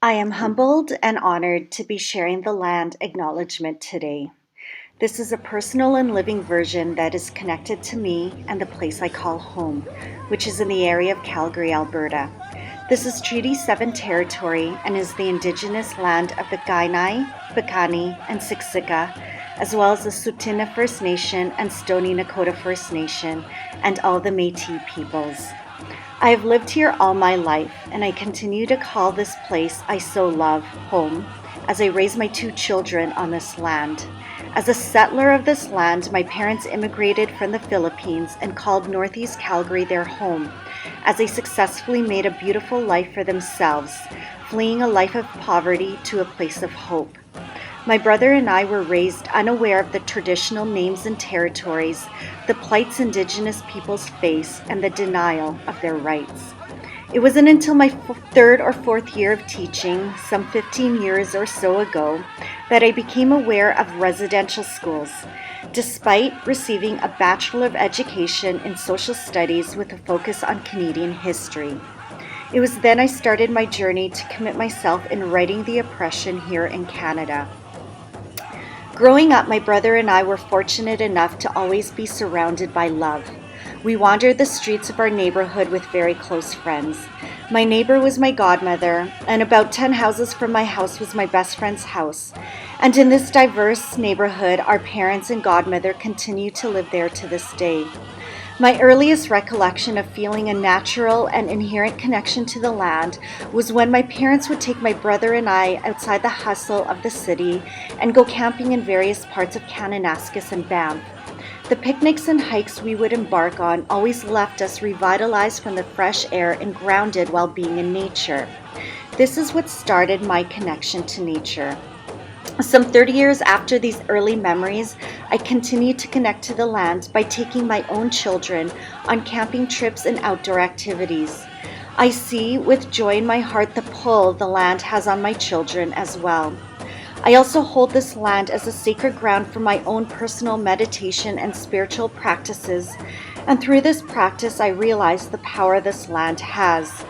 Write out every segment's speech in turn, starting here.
I am humbled and honored to be sharing the Land Acknowledgement today. This is a personal and living version that is connected to me and the place I call home, which is in the area of Calgary, Alberta. This is Treaty 7 territory and is the Indigenous land of the Kainai, Piikani, and Siksika, as well as the Tsuut'ina First Nation and Stoney Nakoda First Nation, and all the Métis peoples. I have lived here all my life, and I continue to call this place I so love home, as I raise my two children on this land. As a settler of this land, my parents immigrated from the Philippines and called Northeast Calgary their home, as they successfully made a beautiful life for themselves, fleeing a life of poverty to a place of hope. My brother and I were raised unaware of the traditional names and territories, the plights Indigenous peoples face, and the denial of their rights. It wasn't until my third or fourth year of teaching, some 15 years or so ago, that I became aware of residential schools, despite receiving a Bachelor of Education in Social Studies with a focus on Canadian history. It was then I started my journey to commit myself in righting the oppression here in Canada. Growing up, my brother and I were fortunate enough to always be surrounded by love. We wandered the streets of our neighborhood with very close friends. My neighbor was my godmother, and about 10 houses from my house was my best friend's house. And in this diverse neighborhood, our parents and godmother continue to live there to this day. My earliest recollection of feeling a natural and inherent connection to the land was when my parents would take my brother and I outside the hustle of the city and go camping in various parts of Kananaskis and Banff. The picnics and hikes we would embark on always left us revitalized from the fresh air and grounded while being in nature. This is what started my connection to nature. Some 30 years after these early memories, I continue to connect to the land by taking my own children on camping trips and outdoor activities. I see with joy in my heart the pull the land has on my children as well. I also hold this land as a sacred ground for my own personal meditation and spiritual practices, and through this practice I realize the power this land has.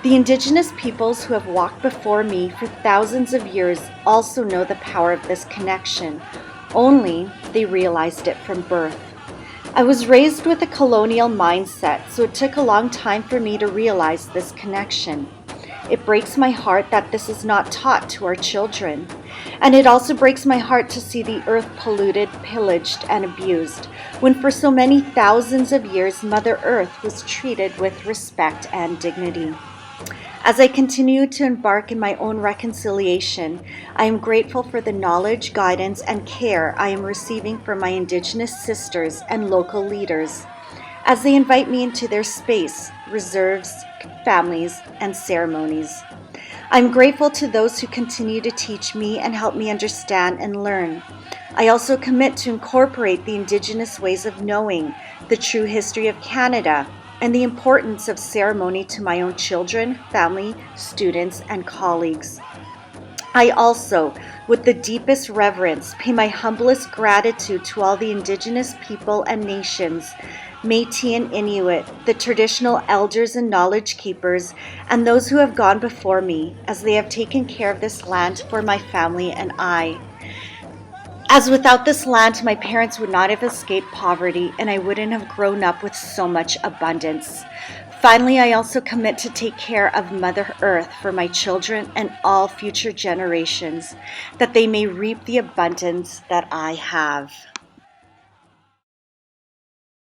The Indigenous peoples who have walked before me for thousands of years also know the power of this connection, only they realized it from birth. I was raised with a colonial mindset, so it took a long time for me to realize this connection. It breaks my heart that this is not taught to our children. And it also breaks my heart to see the earth polluted, pillaged, and abused, when for so many thousands of years Mother Earth was treated with respect and dignity. As I continue to embark in my own reconciliation, I am grateful for the knowledge, guidance, and care I am receiving from my Indigenous sisters and local leaders as they invite me into their space, reserves, families, and ceremonies. I'm grateful to those who continue to teach me and help me understand and learn. I also commit to incorporate the Indigenous ways of knowing the true history of Canada and the importance of ceremony to my own children, family, students, and colleagues. I also, with the deepest reverence, pay my humblest gratitude to all the Indigenous people and nations, Métis and Inuit, the traditional elders and knowledge keepers, and those who have gone before me, as they have taken care of this land for my family and I. As without this land, my parents would not have escaped poverty, and I wouldn't have grown up with so much abundance. Finally, I also commit to take care of Mother Earth for my children and all future generations, that they may reap the abundance that I have.